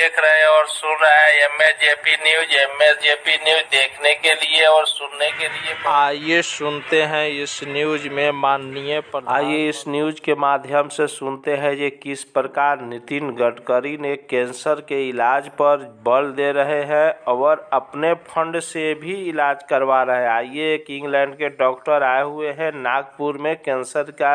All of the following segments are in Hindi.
देख रहे और सुन रहे हैं एमएसजेपी न्यूज देखने के लिए और सुनने के लिए आइए सुनते हैं इस न्यूज में माननीय आइए इस न्यूज के माध्यम से सुनते हैं ये किस प्रकार नितिन गडकरी ने कैंसर के इलाज पर बल दे रहे हैं और अपने फंड से भी इलाज करवा रहे हैं। आइए एक इंग्लैंड के डॉक्टर आए हुए हैं नागपुर में कैंसर का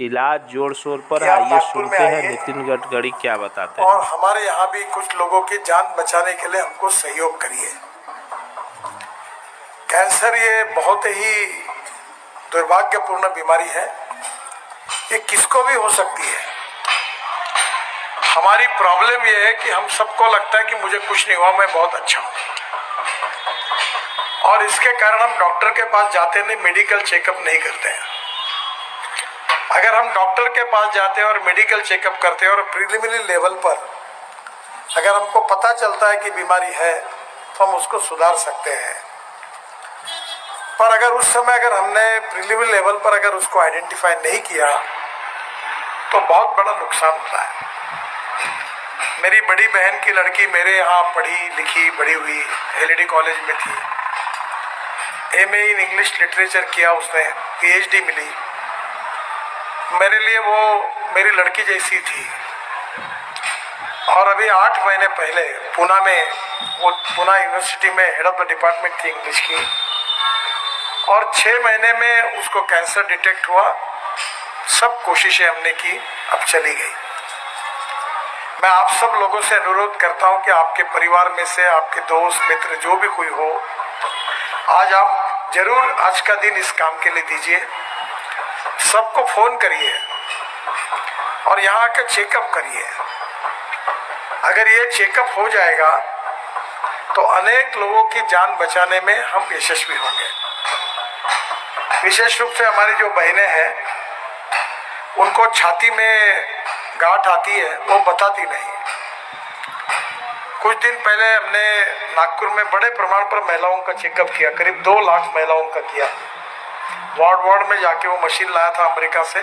इलाज जोर शोर पर। आइए सुनते हैं नितिन गडकरी क्या बताते हैं। और हमारे यहाँ भी कुछ लोगों की जान बचाने के लिए हमको सहयोग करिए। कैंसर ये बहुत ही दुर्भाग्यपूर्ण बीमारी है, ये किसको भी हो सकती है। हमारी प्रॉब्लम ये है कि हम सबको लगता है कि मुझे कुछ नहीं हुआ, मैं बहुत अच्छा हूँ, और इसके कारण हम डॉक्टर के पास जाते नहीं, मेडिकल चेकअप नहीं करते हैं। अगर हम डॉक्टर के पास जाते हैं और मेडिकल चेकअप करते हैं और प्रिलिमिनरी लेवल पर अगर हमको पता चलता है कि बीमारी है तो हम उसको सुधार सकते हैं। पर अगर उस समय अगर हमने प्रिलिमिनरी लेवल पर अगर उसको आइडेंटिफाई नहीं किया तो बहुत बड़ा नुकसान होता है। मेरी बड़ी बहन की लड़की मेरे यहाँ पढ़ी लिखी बड़ी हुई, एलईडी कॉलेज में थी, एमए इन इंग्लिश लिटरेचर किया उसने, पीएचडी मिली। मेरे लिए वो मेरी लड़की जैसी थी। और अभी 8 महीने पहले पुणे में, वो पुणे यूनिवर्सिटी में हेड ऑफ द डिपार्टमेंट थी इंग्लिश की, और 6 महीने में उसको कैंसर डिटेक्ट हुआ। सब कोशिशें हमने की, अब चली गई। मैं आप सब लोगों से अनुरोध करता हूं कि आपके परिवार में से आपके दोस्त मित्र जो भी कोई हो, आज आप जरूर आज का दिन इस काम के लिए दीजिए। सबको फोन करिए और यहाँ आकर चेकअप करिए। अगर ये चेकअप हो जाएगा तो अनेक लोगों की जान बचाने में हम यशस्वी होंगे। विशेष रूप से हमारी जो बहनें हैं, उनको छाती में गांठ आती है, वो बताती नहीं। कुछ दिन पहले हमने नागपुर में बड़े प्रमाण पर महिलाओं का चेकअप किया, करीब 2 लाख महिलाओं का किया। वार्ड में जाके वो मशीन लाया था अमेरिका से।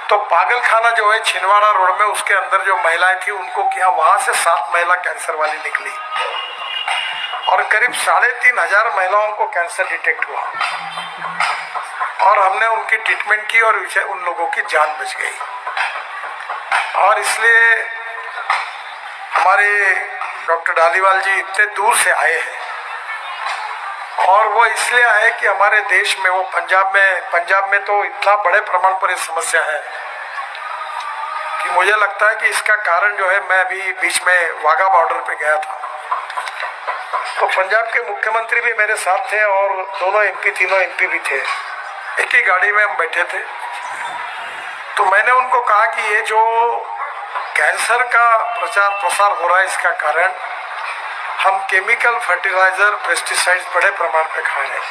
तो पागल खाना जो है छिंदवाड़ा रोड में, उसके अंदर जो महिलाएं थी उनको किया, वहां से 7 महिला कैंसर वाली निकली और करीब 3500 महिलाओं को कैंसर डिटेक्ट हुआ और हमने उनकी ट्रीटमेंट की और उन लोगों की जान बच गई। और इसलिए हमारे डॉक्टर डालीवाल जी इतने दूर से आए हैं, और वो इसलिए आए कि हमारे देश में, वो पंजाब में तो इतना बड़े प्रमाण पर ये समस्या है कि मुझे लगता है कि इसका कारण जो है, मैं अभी बीच में वाघा बॉर्डर पे गया था, तो पंजाब के मुख्यमंत्री भी मेरे साथ थे और तीनों एमपी भी थे। एक ही गाड़ी में हम बैठे थे। तो मैंने उनको कहा कि ये जो कैंसर का प्रचार प्रसार हो रहा है, इसका कारण हम केमिकल फर्टिलाइजर पेस्टिसाइड्स बड़े प्रमाण पे खा रहे हैं।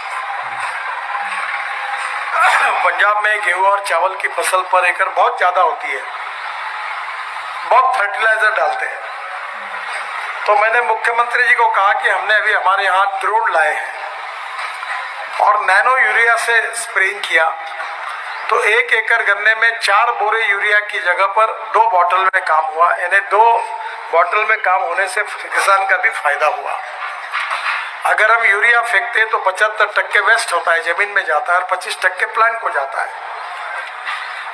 पंजाब में गेहूं और चावल की फसल पर एकड़ बहुत ज्यादा होती है, बहुत फर्टिलाइजर डालते हैं। तो मैंने मुख्यमंत्री जी को कहा कि हमने अभी हमारे यहाँ ड्रोन लाए हैं और नैनो यूरिया से स्प्रेइंग किया, तो 1 एकड़ गन्ने में 4 बोरे यूरिया की जगह पर 2 बॉटल में काम हुआ। यानी 2 बॉटल में काम होने से किसान का भी फायदा हुआ। अगर हम यूरिया फेंकते तो 75% वेस्ट होता है, जमीन में जाता है, और 25% प्लांट को जाता है।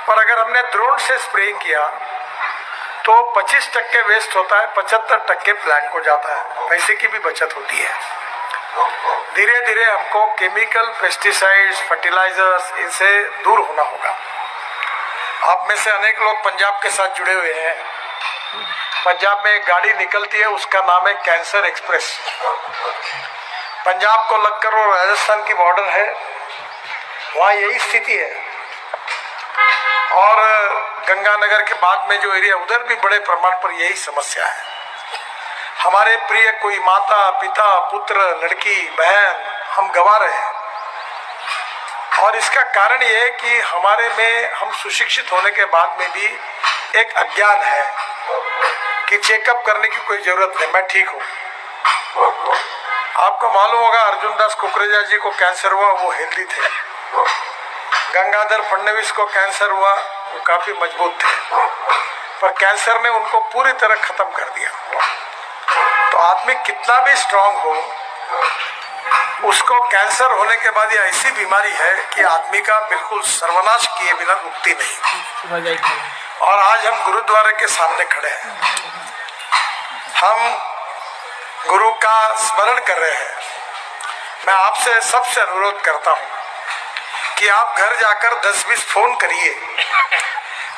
पर अगर हमने ड्रोन से स्प्रेइंग किया तो 25% वेस्ट होता है, 75% प्लांट को जाता है, पैसे की भी बचत होती है। धीरे धीरे हमको केमिकल पेस्टिसाइड्स फर्टिलाइजर्स इनसे दूर होना होगा। आप में से अनेक लोग पंजाब के साथ जुड़े हुए हैं। पंजाब में एक गाड़ी निकलती है, उसका नाम है कैंसर एक्सप्रेस। पंजाब को लगकर वो राजस्थान की बॉर्डर है, वहाँ यही स्थिति है। और गंगानगर के बाद में जो एरिया, उधर भी बड़े प्रमाण पर यही समस्या है। हमारे प्रिय कोई माता पिता पुत्र लड़की बहन हम गंवा रहे हैं, और इसका कारण ये है कि हमारे में, हम सुशिक्षित होने के बाद में भी एक अज्ञान है कि चेकअप करने की कोई जरूरत नहीं, मैं ठीक हूँ। आपको मालूम होगा अर्जुन दास कुकरेजा जी को कैंसर हुआ, वो हेल्दी थे। गंगाधर फडणवीस को कैंसर हुआ, वो काफी मजबूत थे। पर कैंसर ने उनको पूरी तरह खत्म कर दिया। तो आदमी कितना भी स्ट्रांग हो, उसको कैंसर होने के बाद ये ऐसी बीमारी है कि आदमी का बिल्कुल सर्वनाश किए बिना रुकती नहीं। और आज हम गुरुद्वारे के सामने खड़े हैं, हम गुरु का स्मरण कर रहे हैं। मैं आपसे सबसे अनुरोध करता हूं कि आप घर जाकर 10-20 फोन करिए,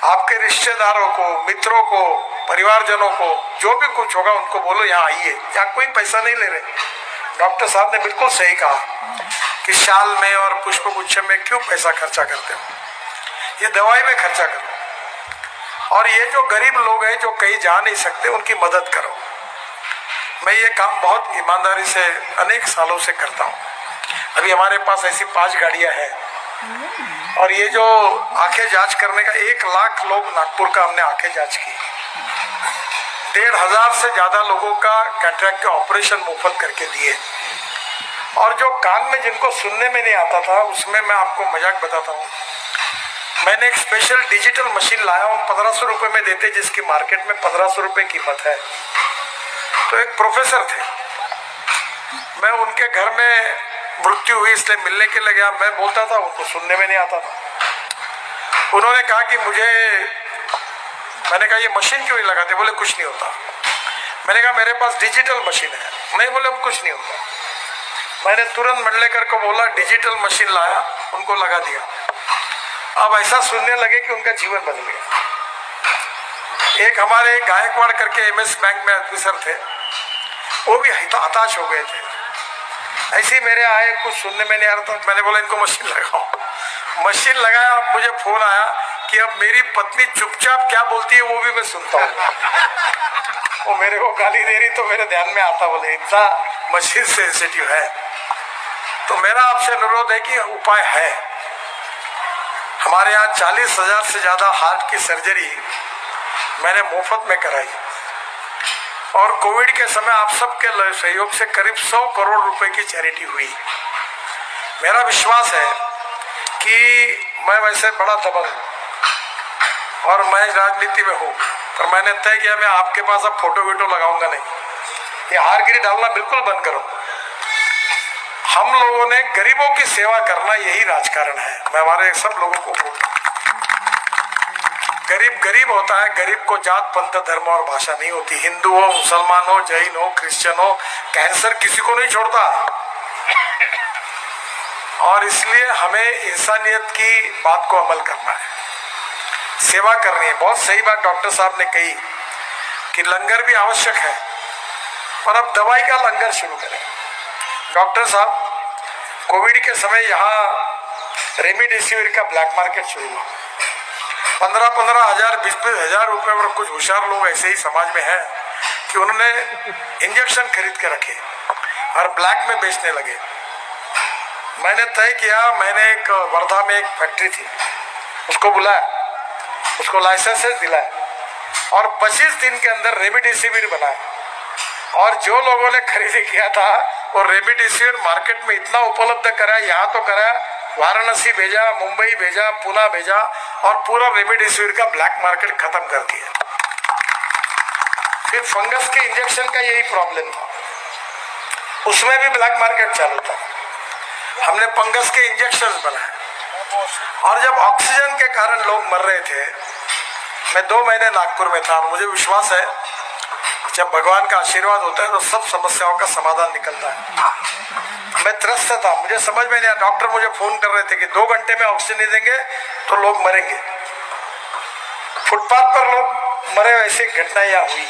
आपके रिश्तेदारों को, मित्रों को, परिवारजनों को, जो भी कुछ होगा उनको बोलो यहाँ आइए। यहाँ कोई पैसा नहीं ले रहे। डॉक्टर साहब ने बिल्कुल सही कहा कि शाल में और पुष्पगुच्छ में क्यों पैसा खर्चा करते हो, ये दवाई में खर्चा करो। और ये जो गरीब लोग हैं जो कहीं जा नहीं सकते, उनकी मदद करो। मैं ये काम बहुत ईमानदारी से अनेक सालों से करता हूँ। अभी हमारे पास ऐसी 5 गाड़ियाँ हैं और ये जो आंखें जांच करने का 1 लाख लोग नागपुर का हमने आंखें जांच की। 1,500 से ज्यादा लोगों का कैटरेक्ट के ऑपरेशन मुफ्त करके दिए। और जो कान में जिनको सुनने में नहीं आता था, उसमें मैं आपको मजाक बताता हूँ, मैंने एक स्पेशल डिजिटल मशीन लाया हूँ। 1500 रुपये में देते, जिसकी मार्केट में 1500 रुपये कीमत है। तो एक प्रोफेसर थे, मैं उनके घर में मृत्यु हुई इसलिए मिलने के लिए गया। मैं बोलता था, उनको सुनने में नहीं आता था। उन्होंने कहा कि मैंने कहा ये मशीन क्यों नहीं लगाते? बोले कुछ नहीं होता। मैंने कहा मेरे पास डिजिटल मशीन है। नहीं, बोले कुछ नहीं होता। मैंने तुरंत मंडलेकर को बोला, डिजिटल मशीन लाया, उनको लगा दिया। अब ऐसा सुनने लगे कि उनका जीवन बदल गया। एक हमारे गायकवाड़ करके MS बैंक में ऑफिसर थे, वो भी हताश हो गए थे। ऐसे ही मेरे आए, कुछ सुनने में नहीं आ रहा था। मैंने बोला इनको मशीन लगाओ। मशीन लगाया। अब मुझे फोन आया कि अब मेरी पत्नी चुपचाप क्या बोलती है वो भी मैं सुनता हूँ। वो मेरे को गाली दे रही तो मेरे ध्यान में आता, बोले इतना मशीन सेंसिटिव है। तो मेरा आपसे अनुरोध है कि उपाय है। हमारे यहाँ 40,000 से ज्यादा हार्ट की सर्जरी मैंने मुफ्त में कराई। और कोविड के समय आप सबके सहयोग से करीब 100 करोड़ रुपए की चैरिटी हुई। मेरा विश्वास है कि मैं वैसे बड़ा दबंग हूँ और मैं राजनीति में हूँ, पर मैंने तय किया मैं आपके पास अब फोटो वीटो लगाऊंगा नहीं। ये हारगिरी डालना बिल्कुल बंद करो। हम लोगों ने गरीबों की सेवा करना, यही राजकारण है। मैं हमारे सब लोगों को बोलता हूँ, गरीब गरीब होता है। गरीब को जात पंथ धर्म और भाषा नहीं होती। हिंदू हो, मुसलमान हो, जैन हो, क्रिश्चियन हो, कैंसर किसी को नहीं छोड़ता। और इसलिए हमें इंसानियत की बात को अमल करना है, सेवा करनी है। बहुत सही बात डॉक्टर साहब ने कही कि लंगर भी आवश्यक है, पर अब दवाई का लंगर शुरू करें। डॉक्टर साहब, कोविड के समय यहाँ रेमडेसिविर का ब्लैक मार्केट शुरू हुआ। 15-15 हजार, 20-20 हजार रुपए पर कुछ होशियार लोग ऐसे ही समाज में हैं कि उन्होंने इंजेक्शन खरीद के रखे और ब्लैक में बेचने लगे। मैंने तय किया, मैंने एक वर्धा में एक फैक्ट्री थी, उसको बुलाया, उसको लाइसेंसेस दिलाया और 25 दिन के अंदर रेमडेसिविर बनाया। और जो लोगों ने खरीदी किया था वो रेमडेसिविर मार्केट में इतना उपलब्ध कराया, यहाँ तो कराया, वाराणसी भेजा, मुंबई भेजा, पुणे भेजा और पूरा रेमडेसिविर का ब्लैक मार्केट खत्म कर दिया। फिर फंगस के इंजेक्शन का यही प्रॉब्लम था, उसमें भी ब्लैक मार्केट चालू था। हमने फंगस के इंजेक्शन बनाए। और जब ऑक्सीजन के कारण लोग मर रहे थे, मैं 2 महीने नागपुर में था और मुझे विश्वास है जब भगवान का आशीर्वाद होता है तो सब समस्याओं का समाधान निकलता है। मैं त्रस्त था, मुझे समझ में नहीं आया। डॉक्टर मुझे फोन कर रहे थे कि 2 घंटे में ऑक्सीजन नहीं देंगे तो लोग मरेंगे। फुटपाथ पर लोग मरे, वैसे घटनाएं हुई।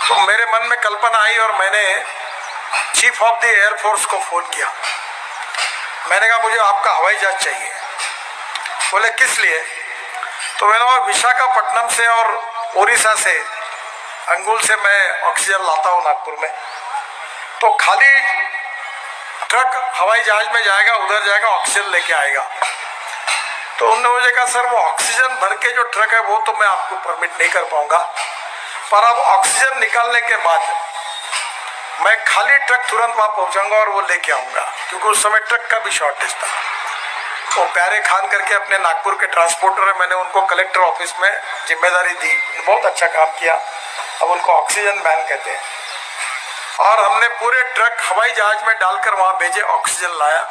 तो मेरे मन में कल्पना आई और मैंने चीफ ऑफ द एयरफोर्स को फोन किया। मैंने कहा मुझे आपका हवाई जहाज चाहिए। बोले किस लिए? तो मैंने कहा विशाखापट्टनम से और उड़ीसा से, अंगुल से मैं ऑक्सीजन लाता हूँ नागपुर में, तो खाली ट्रक हवाई जहाज में जाएगा, उधर जाएगा, ऑक्सीजन लेके आएगा। तो उन्होंने मुझे कहा सर वो ऑक्सीजन भर के जो ट्रक है वो तो मैं आपको परमिट नहीं कर पाऊंगा, पर अब ऑक्सीजन निकालने के बाद मैं खाली ट्रक तुरंत वहां पहुंचाऊंगा और वो लेके आऊंगा, क्योंकि उस समय ट्रक का भी शॉर्टेज था। वो प्यारे खान करके अपने नागपुर के ट्रांसपोर्टर है, मैंने उनको कलेक्टर ऑफिस में जिम्मेदारी दी, बहुत अच्छा काम किया। अब उनको ऑक्सीजन मैन कहते हैं। और हमने पूरे ट्रक हवाई जहाज में डालकर वहाँ भेजे, ऑक्सीजन लाया।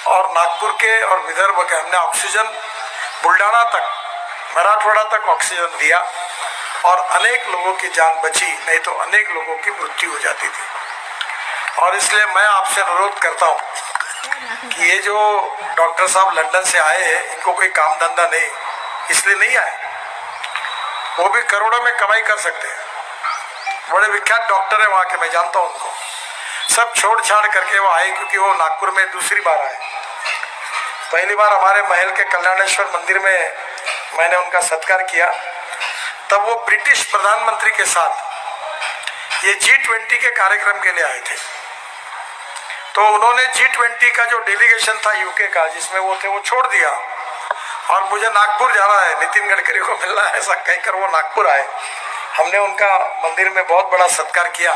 और नागपुर के और विदर्भ के हमने ऑक्सीजन बुल्डाना तक, मराठवाड़ा तक ऑक्सीजन दिया और अनेक लोगों की जान बची, नहीं तो अनेक लोगों की मृत्यु हो जाती थी। और इसलिए मैं आपसे अनुरोध करता हूँ कि ये जो डॉक्टर साहब लंदन से आए हैं, इनको कोई काम धंधा नहीं, इसलिए नहीं आए। वो भी करोड़ों में कमाई कर सकते हैं, बड़े विख्यात डॉक्टर है वहाँ के, मैं जानता हूँ उनको। सब छोड़ छाड़ करके वो आए, क्योंकि वो नागपुर में दूसरी बार आए। पहली बार हमारे महल के कल्याणेश्वर मंदिर में मैंने उनका सत्कार किया, तब वो ब्रिटिश प्रधानमंत्री के साथ ये G20 के कार्यक्रम के लिए आए थे। तो उन्होंने G20 का जो डेलीगेशन था यूके का, जिसमें वो थे, वो छोड़ दिया और मुझे नागपुर जाना है, नितिन गडकरी को मिलना है, ऐसा कहकर वो नागपुर आए। हमने उनका मंदिर में बहुत बड़ा सत्कार किया।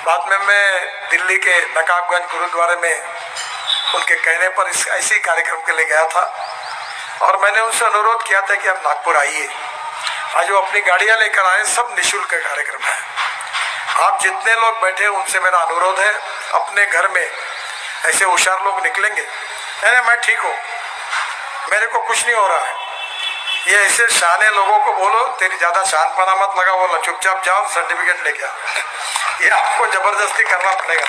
बाद में मैं दिल्ली के नकाबगंज गुरुद्वारे में उनके कहने पर इस ऐसी कार्यक्रम के लिए गया था और मैंने उनसे अनुरोध किया था कि आप नागपुर आइए। आज वो अपनी गाड़ियाँ लेकर आए, सब निःशुल्क कार्यक्रम है। आप जितने लोग बैठे उनसे मेरा अनुरोध है, अपने घर में ऐसे होशियार लोग निकलेंगे, नहीं मैं ठीक हूँ, मेरे को कुछ नहीं हो रहा है, ये ऐसे शाने लोगों को बोलो तेरी ज़्यादा शानपना मत लगा, बोलो चुपचाप जाओ सर्टिफिकेट लेके आओ। ये आपको ज़बरदस्ती करना पड़ेगा,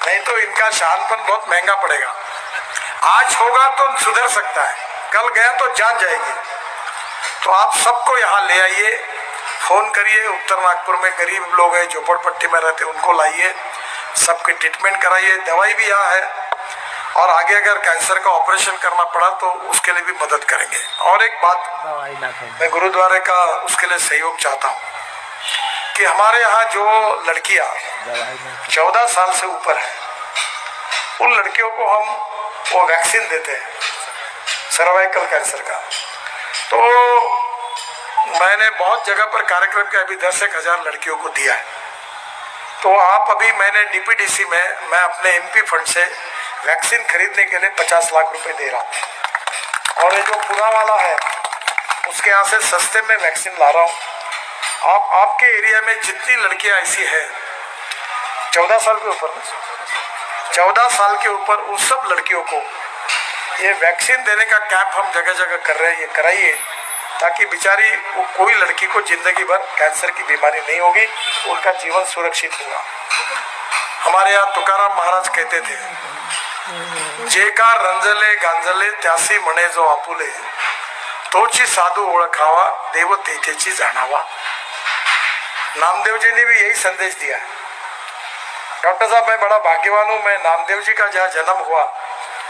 नहीं तो इनका शानपन बहुत महंगा पड़ेगा। आज होगा तो सुधर सकता है, कल गया तो जान जाएगी। तो आप सबको यहाँ ले आइए, फ़ोन करिए। उत्तर नागपुर में गरीब लोग हैं, झोपड़पट्टी में रहते, उनको लाइए, सबके ट्रीटमेंट कराइए। दवाई भी यहाँ है और आगे अगर कैंसर का ऑपरेशन करना पड़ा तो उसके लिए भी मदद करेंगे। और एक बात मैं गुरुद्वारे का उसके लिए सहयोग चाहता हूँ कि हमारे यहाँ जो लड़कियाँ 14 साल से ऊपर हैं, उन लड़कियों को हम वो वैक्सीन देते हैं सर्वाइकल कैंसर का। तो मैंने बहुत जगह पर कार्यक्रम के अभी 10,000 लड़कियों को दिया है। तो आप अभी मैंने DPDC में मैं अपने MP फंड से वैक्सीन खरीदने के लिए 50 लाख रुपए दे रहा हूँ और ये जो पूरा वाला है उसके यहाँ से सस्ते में वैक्सीन ला रहा हूँ। आपके एरिया में जितनी लड़कियाँ ऐसी है 14 साल के ऊपर, 14 साल के ऊपर, उन सब लड़कियों को ये वैक्सीन देने का कैंप हम जगह जगह कर रहे हैं, ये कराइए ताकि बेचारी वो कोई लड़की को जिंदगी भर कैंसर की बीमारी नहीं होगी, उनका जीवन सुरक्षित होगा। हमारे यहाँ तुकाराम महाराज कहते थे, जे का रंजले गांजले त्यासी म्हणे जो आपुले, तोची साधू ओळखावा देव तेथेची जाणावा। नामदेव जी ने भी यही संदेश दिया है। डॉक्टर साहब मैं बड़ा भाग्यवान हूँ, मैं नामदेव जी का जहाँ जन्म हुआ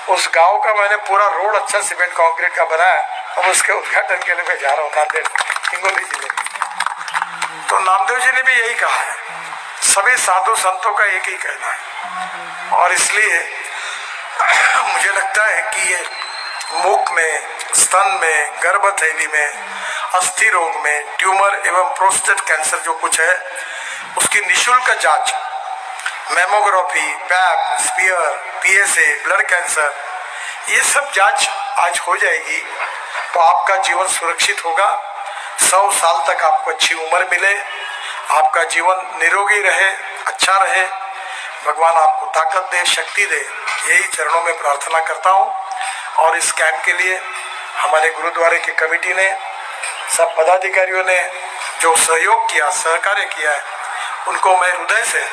उस गांव का मैंने पूरा रोड अच्छा सीमेंट कंक्रीट का बनाया, अब उसके उद्घाटन के लिए मैं जा रहा हूँ नांदेड़ हिंगोली जिले में। तो नामदेव जी ने भी यही कहा है, सभी साधु संतों का एक ही कहना है। और इसलिए मुझे लगता है कि ये मुख में, स्तन में, गर्भथैली में, अस्थि रोग में, ट्यूमर एवं प्रोस्टेट कैंसर जो कुछ है उसकी निःशुल्क जांच, mammography, pap, smear, PSA, blood cancer, ये सब जांच आज हो जाएगी तो आपका जीवन सुरक्षित होगा। 100 साल तक आपको अच्छी उम्र मिले, आपका जीवन निरोगी रहे, अच्छा रहे, भगवान आपको ताकत दे, शक्ति दे, यही चरणों में प्रार्थना करता हूँ। और इस कैंप के लिए हमारे गुरुद्वारे की कमेटी ने, सब पदाधिकारियों ने जो सहयोग किया, सहकार्य किया है, उनको मैं हृदय से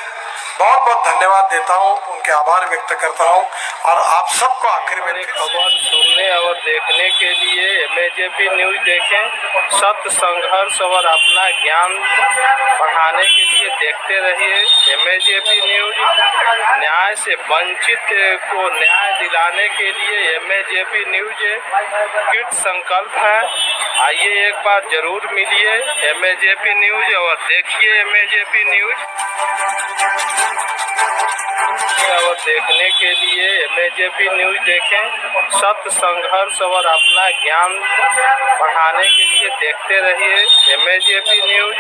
बहुत बहुत धन्यवाद देता हूँ, उनके आभार व्यक्त करता हूँ। और आप सबको आखिर में खबर सुनने और देखने के लिए MAJP न्यूज देखें। सत्य, संघर्ष और अपना ज्ञान बढ़ाने के लिए देखते रहिए MAJP न्यूज। न्याय से वंचित को न्याय दिलाने के लिए MAJP न्यूज कृत संकल्प है। आइए एक बार जरूर मिलिए MAJP न्यूज और देखिए MAJP न्यूज। और देखने के लिए MAJP न्यूज देखें। सत्य, संघर्ष और अपना ज्ञान बढ़ाने के लिए देखते रहिए MAJP न्यूज।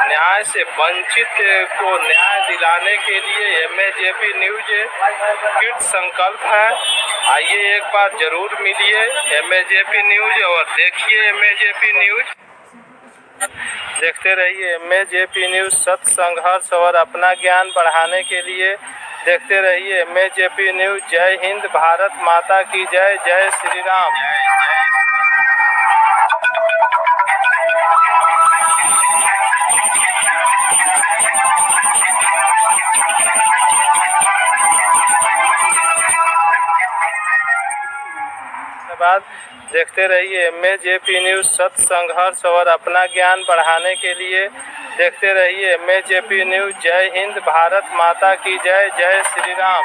न्याय से वंचित को न्याय दिलाने के लिए MAJP न्यूज कृत संकल्प है। आइए एक बार जरूर मिलिए MAJP न्यूज और देखिए MAJP न्यूज। देखते रहिए MAJP न्यूज, सत्य, संघर्ष और अपना ज्ञान बढ़ाने के लिए देखते रहिए MAJP न्यूज। जय हिंद, भारत माता की जय, जय श्री राम। बाद देखते रहिए MAJP न्यूज, सत्य, संघर्ष और अपना ज्ञान बढ़ाने के लिए देखते रहिए MAJP न्यूज। जय हिंद, भारत माता की जय, जय श्री राम।